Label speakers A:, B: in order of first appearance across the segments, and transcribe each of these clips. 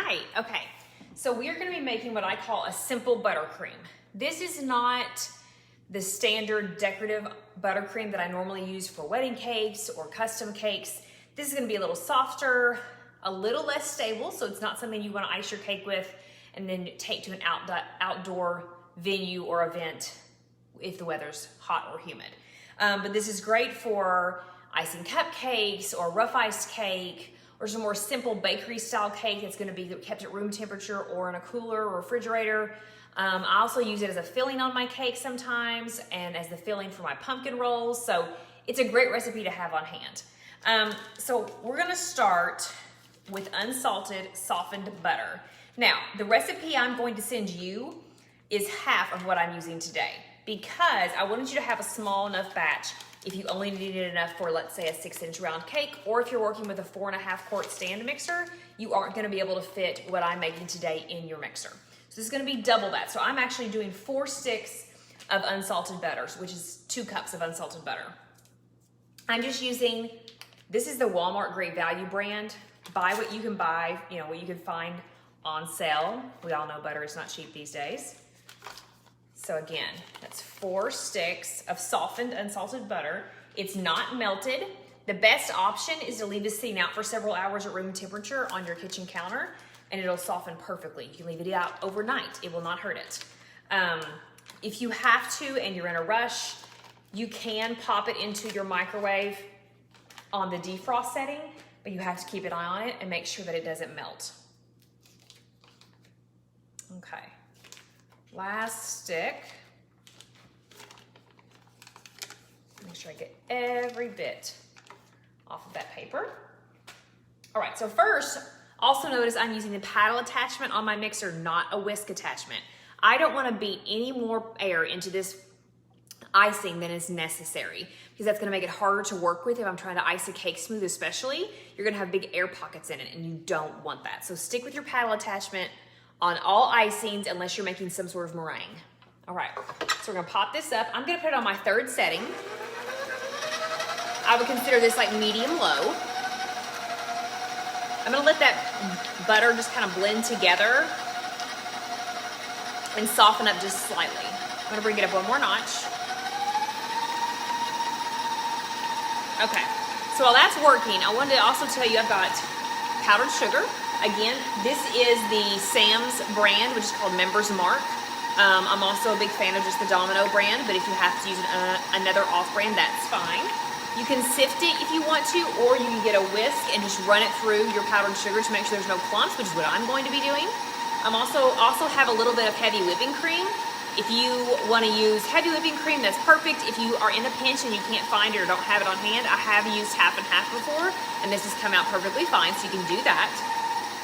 A: right, okay. So we are gonna be making what I call a simple buttercream. This is not the standard decorative buttercream that I normally use for wedding cakes or custom cakes. This is gonna be a little softer, a little less stable, so it's not something you wanna ice your cake with and then take to an outdoor venue or event if the weather's hot or humid. But this is great for icing cupcakes or rough iced cake, or some more simple bakery style cake that's gonna be kept at room temperature or in a cooler or refrigerator. I also use it as a filling on my cake sometimes and as the filling for my pumpkin rolls. So it's a great recipe to have on hand. So we're gonna start with unsalted softened butter. Now, the recipe I'm going to send you is half of what I'm using today because I wanted you to have a small enough batch if you only needed enough for, let's say, a 6-inch round cake, or if you're working with a 4.5 quart stand mixer, you aren't gonna be able to fit what I'm making today in your mixer. So this is gonna be double that. So I'm actually doing 4 sticks of unsalted butters, which is 2 cups of unsalted butter. I'm just using, this is the Walmart Great Value brand. Buy what you can buy, you know, what you can find on sale. We all know butter is not cheap these days. So again, that's 4 sticks of softened unsalted butter. It's not melted. The best option is to leave this sitting out for several hours at room temperature on your kitchen counter, and it'll soften perfectly. You can leave it out overnight. It will not hurt it. If you have to and you're in a rush, you can pop it into your microwave on the defrost setting, but you have to keep an eye on it and make sure that it doesn't melt. Okay. Last stick. Make sure I get every bit off of that paper. All right, so first, also notice I'm using the paddle attachment on my mixer, not a whisk attachment. I don't want to beat any more air into this icing than is necessary because that's going to make it harder to work with if I'm trying to ice a cake smooth especially. You're going to have big air pockets in it and you don't want that. So stick with your paddle attachment on all icings unless you're making some sort of meringue. All right, so we're gonna pop this up. I'm gonna put it on my 3rd setting. I would consider this like medium low. I'm gonna let that butter just kind of blend together and soften up just slightly. I'm gonna bring it up 1 more notch. Okay, so while that's working, I wanted to also tell you I've got powdered sugar. Again, this is the Sam's brand, which is called Member's Mark. I'm also a big fan of just the Domino brand, but if you have to use another off-brand, that's fine. You can sift it if you want to, or you can get a whisk and just run it through your powdered sugar to make sure there's no clumps, which is what I'm going to be doing. I'm also have a little bit of heavy whipping cream. If you want to use heavy whipping cream, that's perfect. If you are in a pinch and you can't find it or don't have it on hand, I have used half and half before, and this has come out perfectly fine, so you can do that.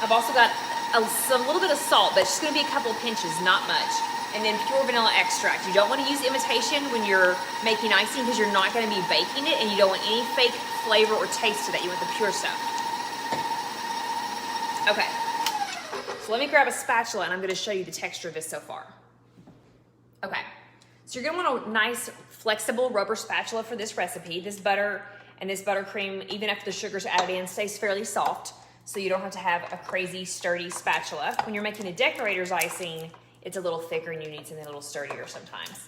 A: I've also got a little bit of salt, but it's just gonna be a couple of pinches, not much. And then pure vanilla extract. You don't wanna use imitation when you're making icing because you're not gonna be baking it and you don't want any fake flavor or taste to that. You want the pure stuff. Okay, so let me grab a spatula and I'm gonna show you the texture of this so far. Okay, so you're gonna want a nice, flexible rubber spatula for this recipe. This butter and this buttercream, even after the sugar's added in, stays fairly soft. So you don't have to have a crazy sturdy spatula. When you're making a decorator's icing, it's a little thicker and you need something a little sturdier sometimes.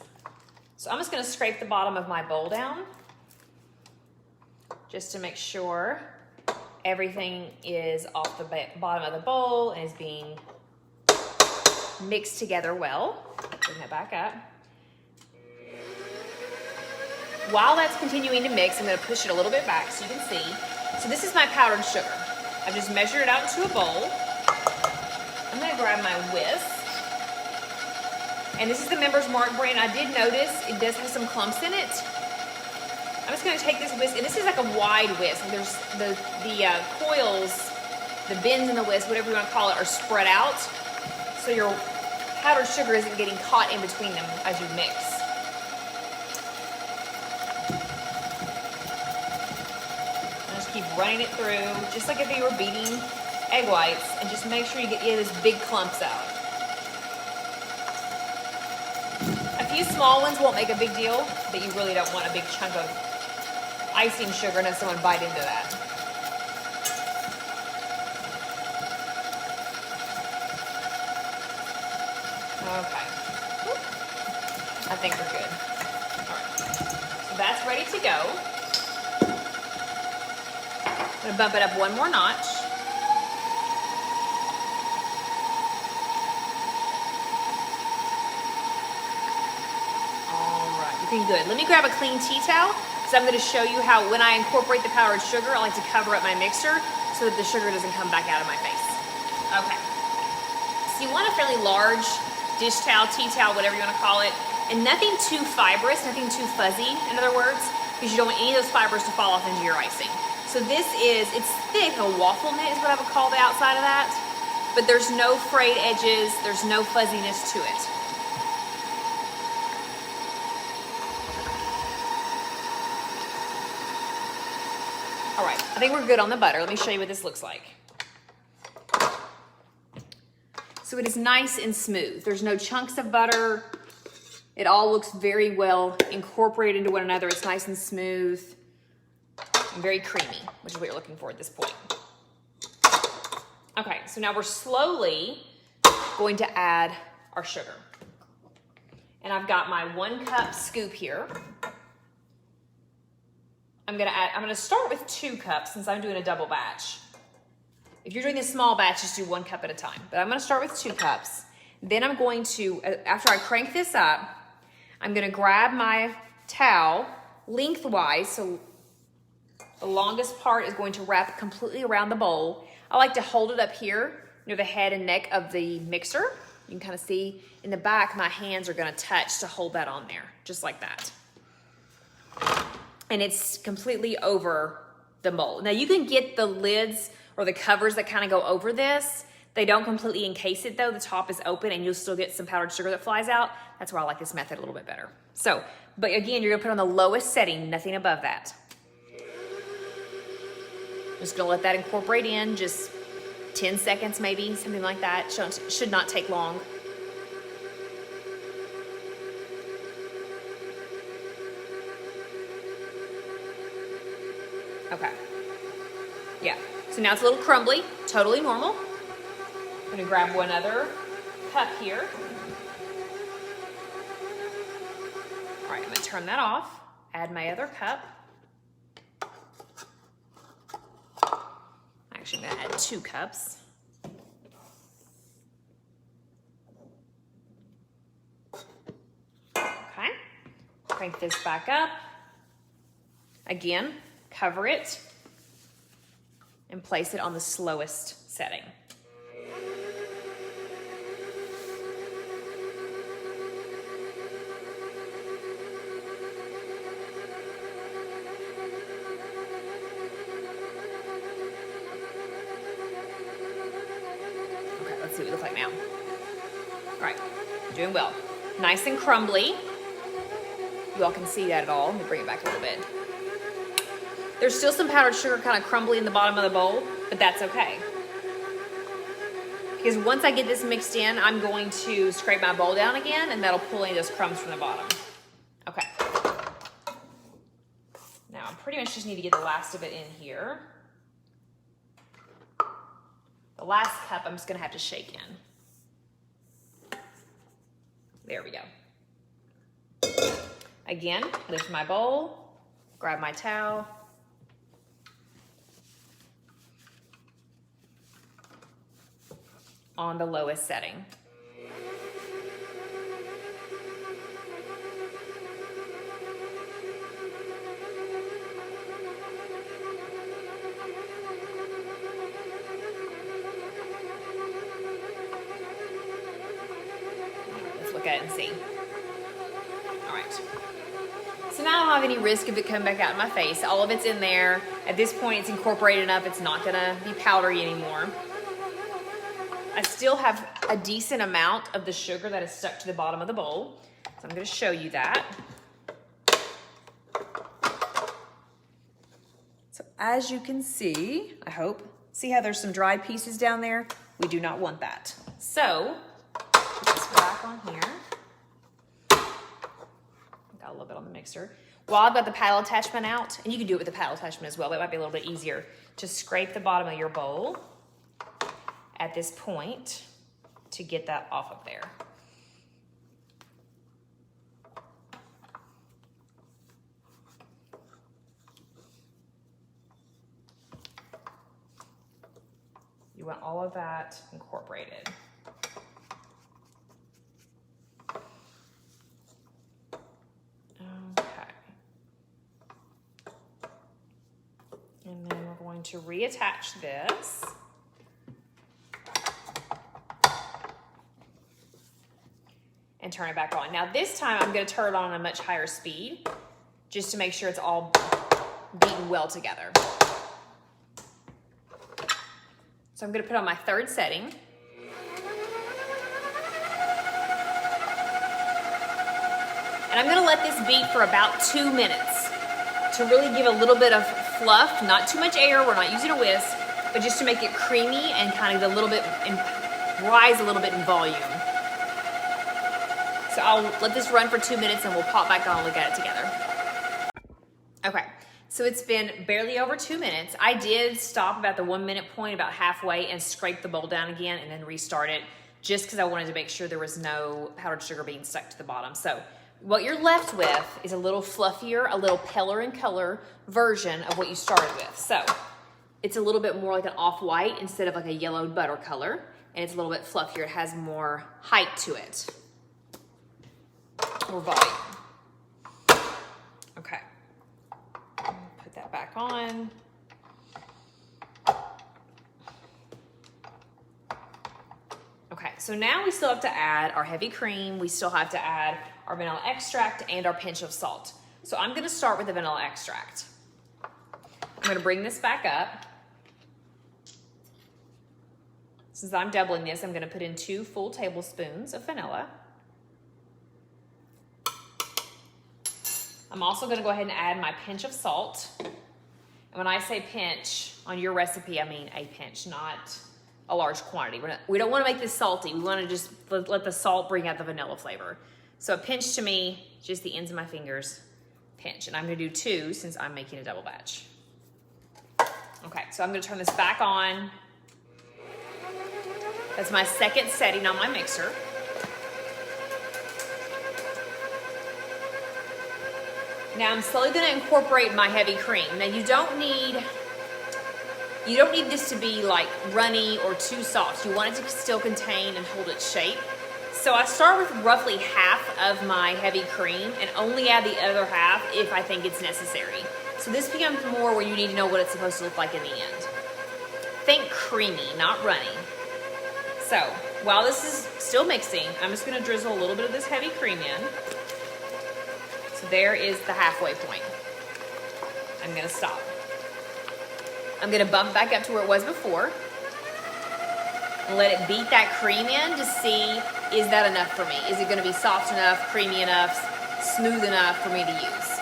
A: So I'm just gonna scrape the bottom of my bowl down just to make sure everything is off the bottom of the bowl and is being mixed together well. Bring that back up. While that's continuing to mix, I'm gonna push it a little bit back so you can see. So this is my powdered sugar. I've just measured it out into a bowl. I'm gonna grab my whisk. And this is the Member's Mark brand. I did notice it does have some clumps in it. I'm just gonna take this whisk, and this is like a wide whisk. There's the coils, the bends in the whisk, whatever you wanna call it, are spread out. So your powdered sugar isn't getting caught in between them as you mix. Keep running it through, just like if you were beating egg whites, and just make sure you get those big clumps out. A few small ones won't make a big deal, but you really don't want a big chunk of icing sugar and have someone bite into that. Okay. I think we're good. All right. So that's ready to go. I'm gonna bump it up one more notch. All right, looking good. Let me grab a clean tea towel because I'm gonna show you how when I incorporate the powdered sugar, I like to cover up my mixer so that the sugar doesn't come back out of my face. Okay. So you want a fairly large dish towel, tea towel, whatever you want to call it, and nothing too fibrous, nothing too fuzzy, in other words, because you don't want any of those fibers to fall off into your icing. So this is, it's thick, a waffle knit is what I would call the outside of that, but there's no frayed edges, there's no fuzziness to it. All right, I think we're good on the butter. Let me show you what this looks like. So it is nice and smooth. There's no chunks of butter. It all looks very well incorporated into one another. It's nice and smooth and very creamy, which is what you're looking for at this point. Okay, so now we're slowly going to add our sugar. And I've got my 1 cup scoop here. I'm gonna start with 2 cups since I'm doing a double batch. If you're doing a small batch, just do 1 cup at a time. But I'm gonna start with 2 cups. Then I'm going to, after I crank this up, I'm gonna grab my towel lengthwise, so the longest part is going to wrap completely around the bowl. I like to hold it up here near the head and neck of the mixer. You can kind of see in the back, my hands are gonna touch to hold that on there, just like that. And it's completely over the mold. Now you can get the lids or the covers that kind of go over this. They don't completely encase it though. The top is open and you'll still get some powdered sugar that flies out. That's why I like this method a little bit better. So, but again, you're gonna put on the lowest setting, nothing above that. Just gonna let that incorporate in, just 10 seconds maybe, something like that. Should not take long. Okay. Yeah. So now it's a little crumbly, totally normal. I'm gonna grab one other cup here. All right, I'm gonna turn that off, add my other cup. Actually, I'm gonna add 2 cups. Okay, crank this back up. Again, cover it and place it on the slowest setting. Okay, let's see what it looks like now. All right, doing well. Nice and crumbly. You all can see that at all. Let me bring it back a little bit. There's still some powdered sugar kind of crumbly in the bottom of the bowl, but that's okay. Because once I get this mixed in, I'm going to scrape my bowl down again and that'll pull any of those crumbs from the bottom. Okay. Now I pretty much just need to get the last of it in here. The last cup I'm just gonna have to shake in. There we go. Again, lift my bowl, grab my towel, on the lowest setting. Let's look at it and see. All right. So now I don't have any risk of it coming back out in my face. All of it's in there. At this point, it's incorporated enough. It's not gonna be powdery anymore. I still have a decent amount of the sugar that is stuck to the bottom of the bowl. So I'm gonna show you that. So as you can see, I hope, see how there's some dried pieces down there? We do not want that. So, put this back on here. Got a little bit on the mixer. While I've got the paddle attachment out, and you can do it with the paddle attachment as well, but it might be a little bit easier, to scrape the bottom of your bowl at this point to get that off of there. You want all of that incorporated. Okay. And then we're going to reattach this. And turn it back on. Now this time I'm going to turn it on a much higher speed just to make sure it's all beaten well together. So I'm going to put on my third setting. And I'm going to let this beat for about 2 minutes to really give a little bit of fluff, not too much air, we're not using a whisk, but just to make it creamy and kind of a little bit, and rise a little bit in volume. So I'll let this run for 2 minutes and we'll pop back on and look at it together. Okay, so it's been barely over 2 minutes. I did stop about the 1 minute point, about halfway, and scrape the bowl down again and then restart it just because I wanted to make sure there was no powdered sugar being stuck to the bottom. So what you're left with is a little fluffier, a little paler in color version of what you started with. So it's a little bit more like an off-white instead of like a yellowed butter color, and it's a little bit fluffier. It has more height to it. Or volume. Okay. Put that back on. Okay, so now we still have to add our heavy cream. We still have to add our vanilla extract and our pinch of salt. So I'm gonna start with the vanilla extract. I'm gonna bring this back up. Since I'm doubling this, I'm gonna put in 2 full tablespoons of vanilla. I'm also gonna go ahead and add my pinch of salt. And when I say pinch, on your recipe, I mean a pinch, not a large quantity. We don't wanna make this salty. We wanna just let the salt bring out the vanilla flavor. So a pinch to me, just the ends of my fingers, pinch. And I'm gonna do 2 since I'm making a double batch. Okay, so I'm gonna turn this back on. That's my second setting on my mixer. Now I'm slowly gonna incorporate my heavy cream. Now you don't need this to be like runny or too soft. You want it to still contain and hold its shape. So I start with roughly half of my heavy cream and only add the other half if I think it's necessary. So this becomes more where you need to know what it's supposed to look like in the end. Think creamy, not runny. So while this is still mixing, I'm just gonna drizzle a little bit of this heavy cream in. So there is the halfway point. I'm gonna stop. I'm gonna bump back up to where it was before and let it beat that cream in to see, is that enough for me? Is it gonna be soft enough, creamy enough, smooth enough for me to use?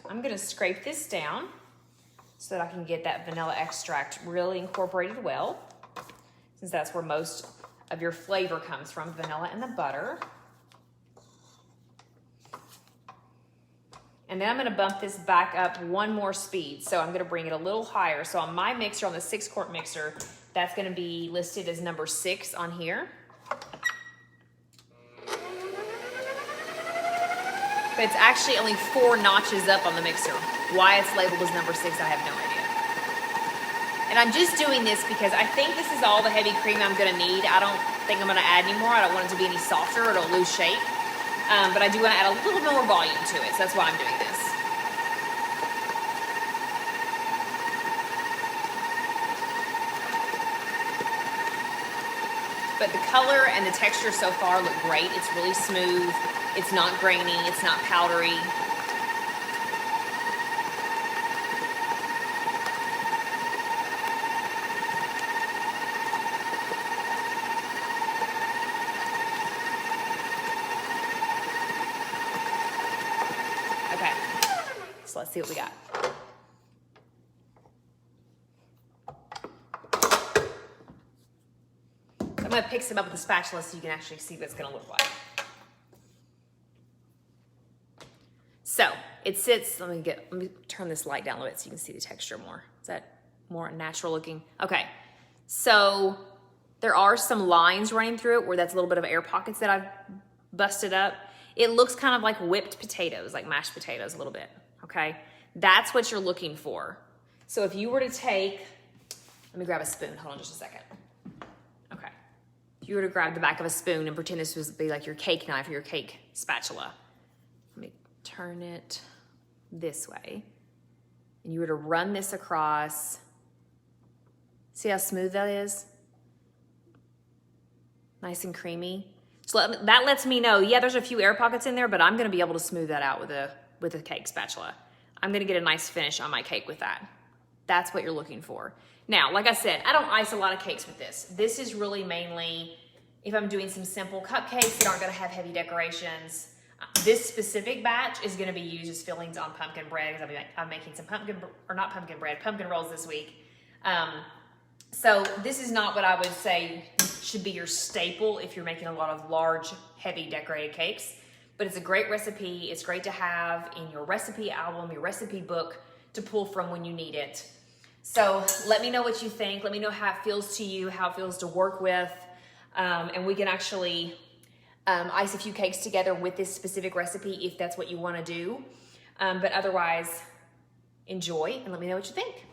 A: I'm gonna scrape this down so that I can get that vanilla extract really incorporated well, since that's where most of your flavor comes from, vanilla and the butter. And then I'm gonna bump this back up 1 more speed. So I'm gonna bring it a little higher. So on my mixer, on the 6-quart mixer, that's gonna be listed as number 6 on here. But it's actually only 4 notches up on the mixer. Why it's labeled as number 6, I have no idea. And I'm just doing this because I think this is all the heavy cream I'm gonna need. I don't think I'm gonna add any more. I don't want it to be any softer or it'll lose shape. But I do wanna add a little bit more volume to it, so that's why I'm doing this. But the color and the texture so far look great. It's really smooth. It's not grainy, it's not powdery. Okay, so let's see what we got. I'm gonna pick some up with a spatula so you can actually see what it's gonna look like. So it sits, let me turn this light down a little bit so you can see the texture more. Is that more natural looking? Okay, so there are some lines running through it where that's a little bit of air pockets that I've busted up. It looks kind of like whipped potatoes, like mashed potatoes a little bit, okay? That's what you're looking for. So if you were to take, let me grab a spoon, hold on just a second. Okay, if you were to grab the back of a spoon and pretend this would be like your cake knife or your cake spatula, let me turn it this way, and you were to run this across, see how smooth that is? Nice and creamy. So that lets me know, yeah, there's a few air pockets in there, but I'm gonna be able to smooth that out with a cake spatula. I'm gonna get a nice finish on my cake with that. That's what you're looking for. Now, like I said, I don't ice a lot of cakes with this. This is really mainly if I'm doing some simple cupcakes that aren't gonna have heavy decorations. This specific batch is gonna be used as fillings on pumpkin bread, because I'm making some pumpkin rolls this week. So this is not what I would say should be your staple if you're making a lot of large, heavy decorated cakes, but it's a great recipe. It's great to have in your recipe album, your recipe book to pull from when you need it. So let me know what you think. Let me know how it feels to you, how it feels to work with, and we can actually ice a few cakes together with this specific recipe if that's what you want to do. But otherwise, enjoy and let me know what you think.